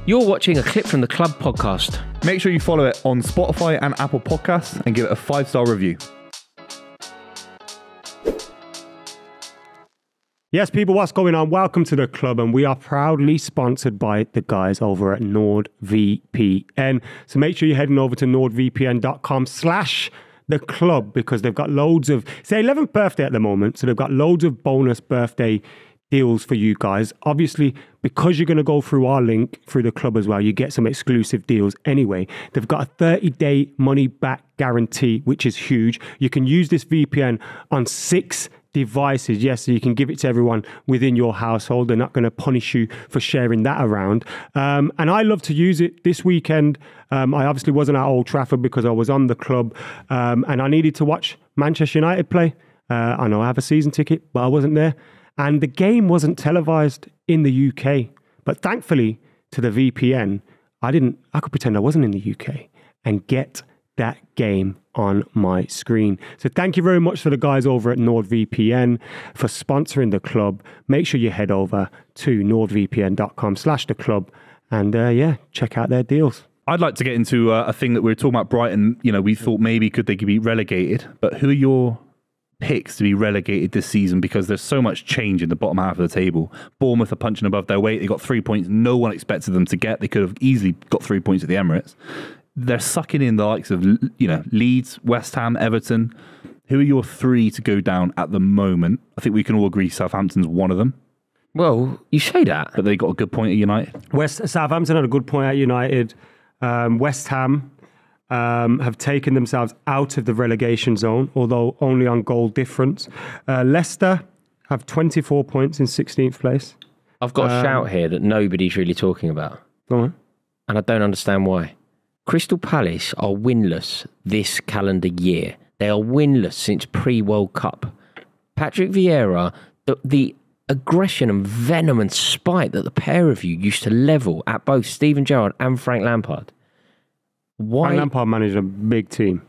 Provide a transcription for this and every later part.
You're watching a clip from the Club podcast. Make sure you follow it on Spotify and Apple Podcasts and give it a 5-star review. Yes, people, what's going on? Welcome to the club, and we are proudly sponsored by the guys over at NordVPN. So make sure you're heading over to nordvpn.com/the club, because they've got loads of, it's their 11th birthday at the moment, so they've got loads of bonus birthday deals for you guys. Obviously, because you're going to go through our link through the club as well, you get some exclusive deals anyway. They've got a 30-day money-back guarantee, which is huge. You can use this VPN on 6 devices. Yes, so you can give it to everyone within your household. They're not going to punish you for sharing that around. And I love to use it this weekend. I obviously wasn't at Old Trafford because I was on the club, and I needed to watch Manchester United play. I know I have a season ticket, but I wasn't there. And the game wasn't televised in the UK. But thankfully, to the VPN, I could pretend I wasn't in the UK and get that game on my screen. So thank you very much to the guys over at NordVPN for sponsoring the club. Make sure you head over to nordvpn.com/the club and check out their deals. I'd like to get into a thing that we were talking about Brighton. You know, we thought maybe could they be relegated, but who are your picks to be relegated this season? Because there's so much change in the bottom half of the table. Bournemouth are punching above their weight. They got 3 points no one expected them to get. They could have easily got 3 points at the Emirates. They're sucking in the likes of, Leeds, West Ham, Everton. Who are your 3 to go down at the moment? I think we can all agree Southampton's one of them. Well, you say that. But they got a good point at United. Southampton had a good point at United. West Ham have taken themselves out of the relegation zone, although only on goal difference. Leicester have 24 points in 16th place. I've got a shout here that nobody's really talking about. Go on. And I don't understand why. Crystal Palace are winless this calendar year. They are winless since pre-World Cup. Patrick Vieira, the aggression and venom and spite that the pair of you used to level at both Steven Gerrard and Frank Lampard. Why? Frank Lampard managed a big team.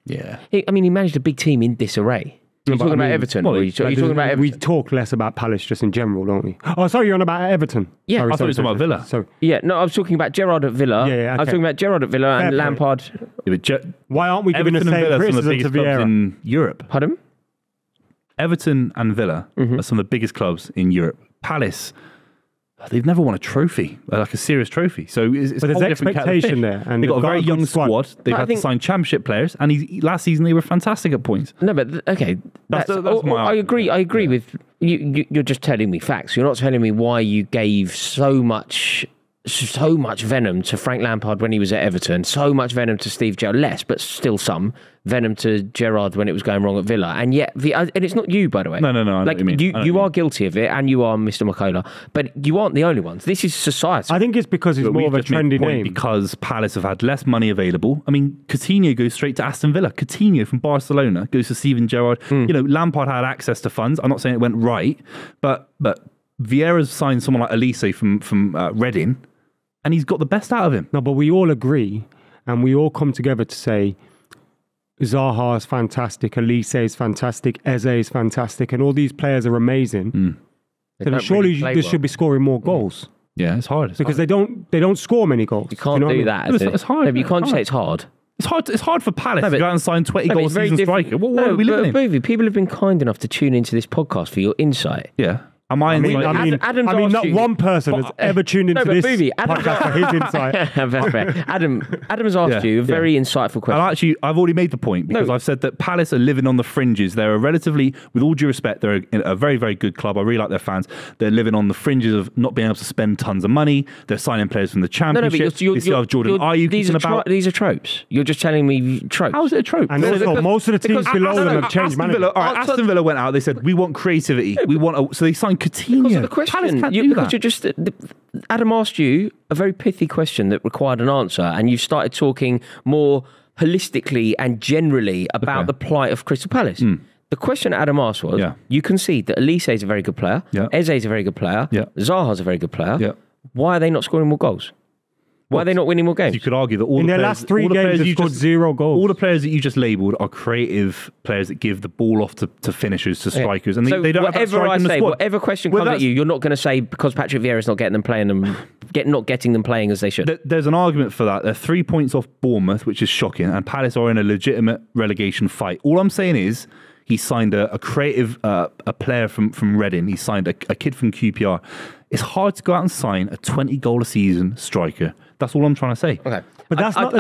Yeah. He managed a big team in disarray. Are you talking about Everton? Are you talking about Everton? We talk less about Palace just in general, don't we? Oh, sorry, you're on about Everton. Yeah, I thought you were talking about Villa. So, yeah, no, I was talking about Gerrard at Villa. Yeah, okay. I was talking about Gerrard at Villa and Lampard. why aren't we giving the Everton and same Villa are some of the criticism biggest to clubs Vieira? in Europe. Pardon? Everton and Villa are some of the biggest clubs in Europe. Palace, they've never won a trophy, like a serious trophy. So it's But there's a whole different kettle of expectation fish. there, and they've got a very young good squad. They've had to sign championship players, and last season they were fantastic at points. No, but okay. That's my I agree. I agree with you. You're just telling me facts. You're not telling me why you gave so much venom to Frank Lampard when he was at Everton, so much venom to Steve Gerrard, less, but still some venom to Gerrard when it was going wrong at Villa. And yet, and it's not you, by the way. No, I know what you mean. You are guilty of it, and you are Mr. McKola, but you aren't the only ones. This is society. I think it's because it's more of a trendy name. Because Palace have had less money available. I mean, Coutinho goes straight to Aston Villa. Coutinho from Barcelona goes to Steven Gerrard. Lampard had access to funds. I'm not saying it went right, but Vieira's signed someone like Elise from Reading, and he's got the best out of him. No, but we all agree, and we all come together to say Zaha is fantastic, Elise is fantastic, Eze is fantastic, and all these players are amazing. So surely they should be scoring more goals. Yeah, it's hard. Because they don't score many goals. You can't do that. It's hard. No, but you can't say it's hard. It's hard for Palace to go out and sign 20 goal season striker. What are we living in? Buvey, people have been kind enough to tune into this podcast for your insight. Yeah. Not one person has ever tuned into this podcast for his insight. That's fair. Adam's asked you a very insightful question. And I've already made the point because I've said that Palace are living on the fringes. They're a relatively, with all due respect, they're a very, very good club. I really like their fans. They're living on the fringes of not being able to spend tons of money. They're signing players from the Championship. They still have Jordan Ayew kicking about. These are tropes. You're just telling me tropes. How is it a trope? And also, most of the teams below them have changed management. Aston Villa went out. They said, we want creativity. So they signed Coutinho. Because of the question. Adam asked you a very pithy question that required an answer, and you started talking more holistically and generally about the plight of Crystal Palace. The question Adam asked was, you concede that Elise is a very good player, Eze is a very good player, Zaha's a very good player. Why are they not scoring more goals? Why are they not winning more games? You could argue that all In the their players, last 3 all the games, players they've you scored just, 0 goals. all the players that you just labelled are creative players that give the ball off to finishers, to strikers, and So they don't have that whatever strike I in the say, squad. whatever question Well, comes at that's- you, you're not going to say because Patrick Vieira's not getting them not getting them playing as they should. There's an argument for that. They're 3 points off Bournemouth, which is shocking, and Palace are in a legitimate relegation fight. All I'm saying is he signed a creative a player from Reading. He signed a kid from QPR. It's hard to go out and sign a 20-goal a season striker. That's all I'm trying to say. Okay. But that's not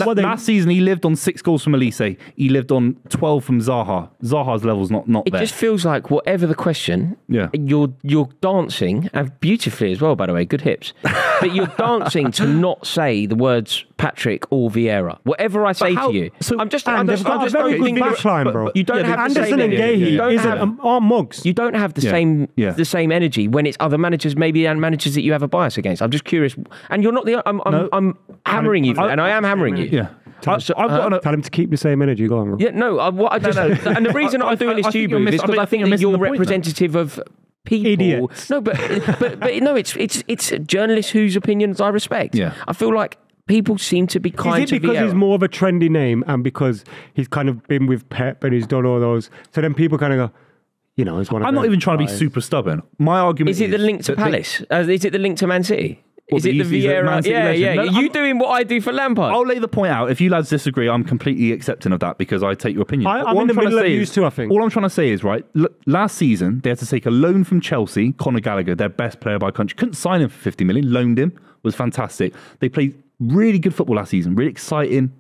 what they... Last season, he lived on 6 goals from Elise. He lived on 12 from Zaha. Zaha's level's not It there. just feels like whatever the question, Yeah. you're dancing, and beautifully as well, by the way, good hips. But you're dancing to not say the words Patrick or Vieira. Whatever I say how- to you, so- I'm just And they've got a very good backline, bro. You don't have to say Anderson that. and You Gahey don't have- aren't mugs. You don't have the Yeah. same energy when it's other managers, maybe, and managers that you have a bias against. I'm just curious, and you're not the. I'm hammering you, for that, and I am hammering you. Yeah. I've got an, Tell him to keep the same energy going, bro. Yeah, no. What I just and the reason I'm doing this to you, Booth, is because I think that you're representative of people. Idiots. No, but no, it's journalists whose opinions I respect. Yeah. I feel like people seem to be kind Is it to because Vieira. he's more of a trendy name and because he's kind of been with Pep and he's done all those? So then people kind of go, you know, it's one of I'm not them even trying to be guys. super stubborn. My argument Is it the link to that they- Palace? Is it the link to Man City? What, Is that it the he's a Man Vieira? City Yeah, legend? yeah. No, Are you I'm- doing what I do for Lampard? I'll lay the point out. If you lads disagree, I'm completely accepting of that because I take your opinion. I'm All in the trying to middle of say you is- two, I think. All I'm trying to say is, right, last season, they had to take a loan from Chelsea, Conor Gallagher, their best player by country. Couldn't sign him for 50 million, loaned him, was fantastic. They played really good football last season, really exciting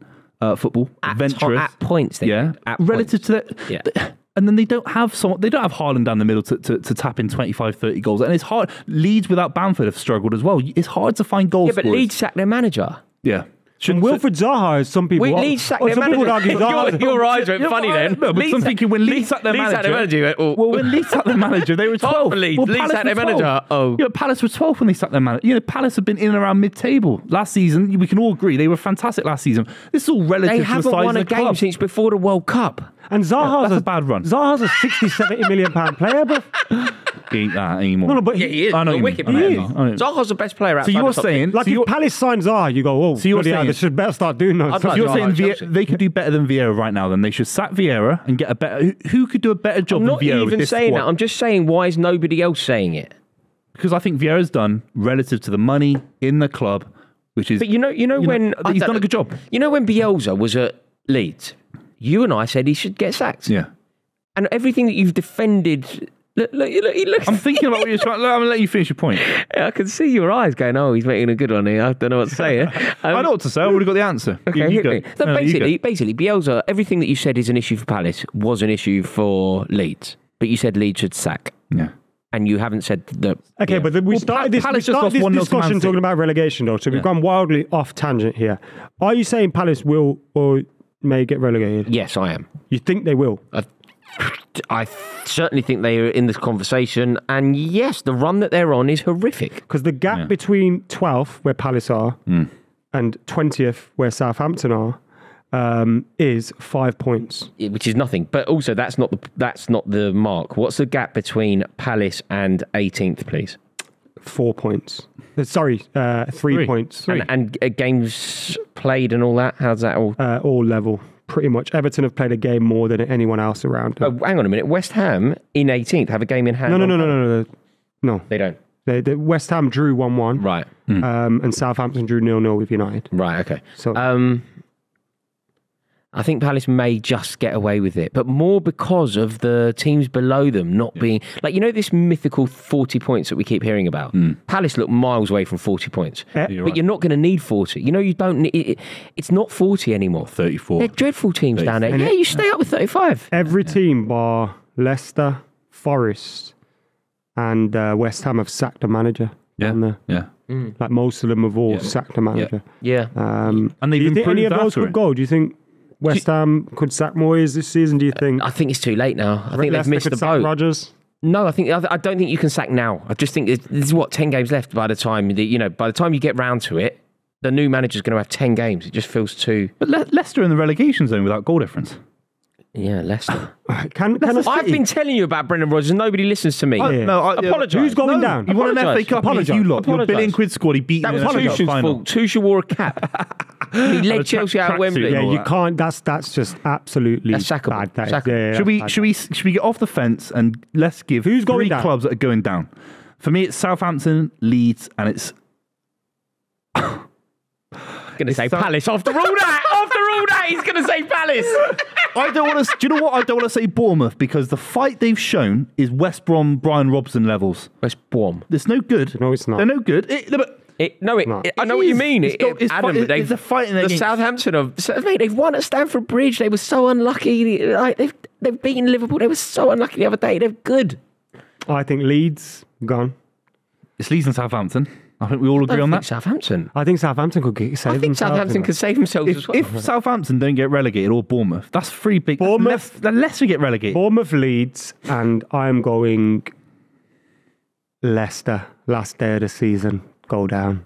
football, adventurous. At points, then. Yeah, At relative points. to that. Yeah. And then they don't have Haaland down the middle to tap in 25, 30 goals. And it's hard. Leeds without Bamford have struggled as well. It's hard to find goals. Yeah, but Leeds sacked their manager. Yeah. And Wilfred Zaha, as some people... Leeds sacked their some people would manager. argue Zaha... Your eyes went funny then. No, but some thinking when Leeds sacked their manager. you went, oh. Well, when Leeds sacked their manager, they were 12. Leeds. Well, Leeds Palace sacked their were 12. manager. Oh. You know, Palace were 12 when they sacked their manager. You know, Palace have been in and around mid-table. Last season, we can all agree, they were fantastic last season. This is all relative They to the haven't size won of a the game club. since before the World Cup. And Zaha's that's a bad run. Zaha's a 60, 70 million pound player, but... He ain't that anymore. No, but Yeah, he is. I know The you wicked mean. I player. know you mean. Zaha's the best player outside So you're the top saying... Like, so you're- if Palace signs Zaha, you go, oh, So you're bloody hell, saying- they should better start doing that. I'd So like you're Zaha saying at Chelsea. they could do better than Vieira right now, then they should sack Vieira and get a better... Who could do a better job I'm than not Vieira with even this saying squad? that. I'm just saying, why is nobody else saying it? Because I think Vieira's done relative to the money in the club, which is... But you know when... he's done a good job. You know when Bielsa was at Leeds, you and I said he should get sacked. Yeah. And everything that you've defended... Look. I'm thinking about what you're trying... I'm going to let you finish your point. I can see your eyes going, oh, he's making a good one here. I don't know what to say. I know what to say. I already got the answer. Okay, You hit go. me. So No, you go. basically, Bielsa, everything that you said is an issue for Palace was an issue for Leeds. But you said Leeds should sack. Yeah. And you haven't said that... Okay, but we started this, Palace just lost 1-0 to Man discussion City. talking about relegation, though, so we've gone wildly off tangent here. Are you saying Palace will or may get relegated? Yes, I am. You think they will? I certainly think they are in this conversation. And yes, the run that they're on is horrific. Because the gap between 12th, where Palace are, and 20th, where Southampton are, is 5 points. Which is nothing. But also, that's not the mark. What's the gap between Palace and 18th, please? 4 points. Sorry, 3 points. And games played and all that? How's that all? All level, pretty much. Everton have played a game more than anyone else around them. Oh, hang on a minute. West Ham in 18th have a game in hand. No. They don't. The West Ham drew 1-1. Right. And Southampton drew 0-0 with United. Right, okay. So I think Palace may just get away with it, but more because of the teams below them not being... Like, you know this mythical 40 points that we keep hearing about? Palace look miles away from 40 points. Yeah. But you're not going to need 40. You know, you don't need... It's not 40 anymore. 34. They're dreadful teams down there. Yeah, you stay up with 35. every team bar Leicester, Forest, and West Ham have sacked a manager. down there. Yeah. Like most of them have all sacked a manager. Yeah. And they've Do you think any of improved those after could it. go? Do you think West Ham could sack Moyes this season? Do you think? I think it's too late now. I think they've Leicester missed could the sack boat. Rodgers. No, I don't think you can sack now. I just think this is what 10 games left by the time by the time you get round to it, the new manager's going to have 10 games. It just feels too. But Leicester in the relegation zone without goal difference. Yeah, Leicester. Can I I've been telling you about Brendan Rodgers. Nobody listens to me. Apologise. Who's going No, down? You want an FA Apologise. Cup? Apologise. You lot. Your Apologise. billion quid squad. He beat That you was in the FA Cup Tuchel's final. fault. Tuchel wore a cap. He led Chelsea out of tracksuit Wembley. and Yeah, all you that. can't. That's just absolutely That's sackable. bad. That is. Sackable. Yeah, Should we that's should we get off the fence and let's give Who's going three down? clubs that are going down? For me, it's Southampton, Leeds, and it's Going to say Palace after all that. After all that, he's going to say Palace. I don't want to. Do you know what? I don't want to say Bournemouth because the fight they've shown is West Brom, Brian Robson levels. West Brom. It's no good. No, it's not. They're no good. I know what you mean. It's a fight in their the games. Southampton mate, they've won at Stamford Bridge. They were so unlucky. Like they've beaten Liverpool. They were so unlucky the other day. They're good. I think Leeds gone. It's Leeds and Southampton. I think we all agree on that. Southampton. I think Southampton could save I think themselves. Southampton could save themselves as well. If Southampton don't get relegated or Bournemouth, that's three big. Bournemouth- Then Leicester get relegated. Bournemouth, Leeds, and I'm going Leicester. Last day of the season, go down.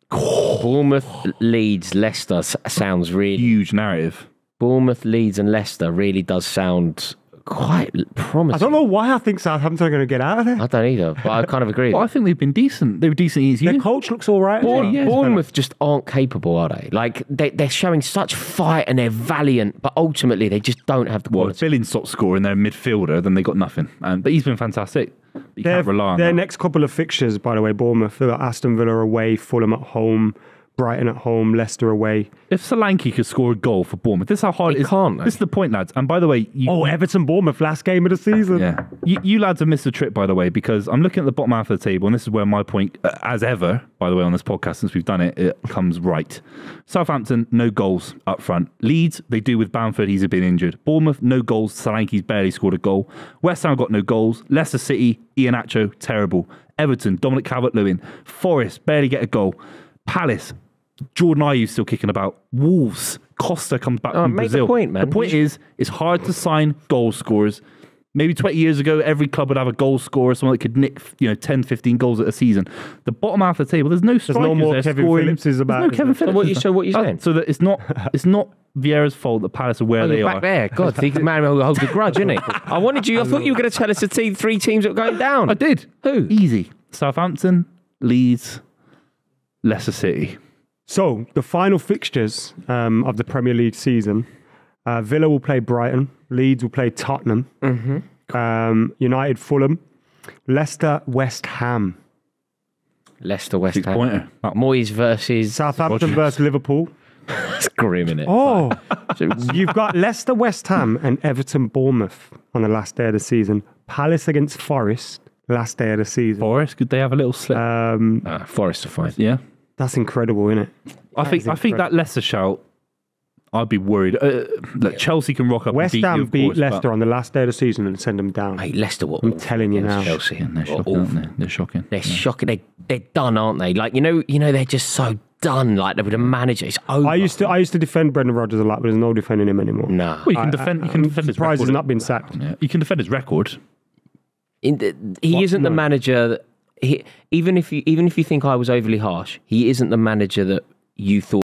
Bournemouth, Leeds, Leicester sounds really. Huge narrative. Bournemouth, Leeds, and Leicester really does sound quite promising. I don't know why I think Southampton are going to get out of there. I don't either, but I kind of agree. Well, I think they've been decent. They were decent against Their you. coach looks all right. Bournemouth just aren't capable, are they? Like they're showing such fight and they're valiant, but ultimately they just don't have the Well, if quality. Billings stopped scoring their midfielder, then they got nothing. But he's been fantastic. You can't rely on Their that. next couple of fixtures, by the way, Bournemouth, they've got Aston Villa away, Fulham at home, Brighton at home, Leicester away. If Solanke could score a goal for Bournemouth, this is how hard He it is. can't, though. This is the point, lads. And by the way, Everton, Bournemouth, last game of the season. yeah, you lads have missed a trip, by the way, because I'm looking at the bottom half of the table, and this is where my point, as ever, by the way, on this podcast, since we've done it, it comes right. Southampton, no goals up front. Leeds, they do with Bamford, he's been injured. Bournemouth, no goals. Solanke's barely scored a goal. West Ham got no goals. Leicester City, Iheanacho, terrible. Everton, Dominic Calvert-Lewin. Forest, barely get a goal. Palace, Jordan Ayew's still kicking about. Wolves, Costa comes back from make the Brazil. point, man. The point is, it's hard to sign goal scorers. Maybe 20 years ago, every club would have a goal scorer, someone that could nick 10, 15 goals at a season. The bottom half of the table, there's no strikers. no more there Kevin scoring. Phillipses about, There's no is Kevin there? Phillips. So what are you saying? So that it's not Vieira's fault that Palace are where they You're are. back there. God, the man who holds a grudge, isn't he? I thought you were going to tell us the three teams that were going down. I did. Who? Easy. Southampton, Leeds, Leicester City. So, the final fixtures of the Premier League season, Villa will play Brighton, Leeds will play Tottenham, United, Fulham, Leicester, West Ham, Leicester, West Ham. 6-pointer. Moyes versus... Southampton versus Liverpool. It's grim, isn't it? Oh, you've got Leicester, West Ham, and Everton, Bournemouth on the last day of the season. Palace against Forest, last day of the season. Forest, could they have a little slip? Forest are fine. Yeah. That's incredible, isn't it? I think that Leicester shout, I'd be worried. Look, Chelsea can rock up West and beat Ham you, of beat course, Leicester but- on the last day of the season and send them down. Mate, Leicester were I'm telling you now. Chelsea. They're shocking, Awful. aren't they? They're shocking. They're shocking. They're done, aren't they? Like, you know, they're just so done. Like, with a manager, it's over. I used to defend Brendan Rodgers a lot, but there's no defending him anymore. Nah. Well, you can defend. You can defend his Surprised record. he's not been sacked. Yeah, you can defend his record. He isn't the manager that... even if you think I was overly harsh, he isn't the manager that you thought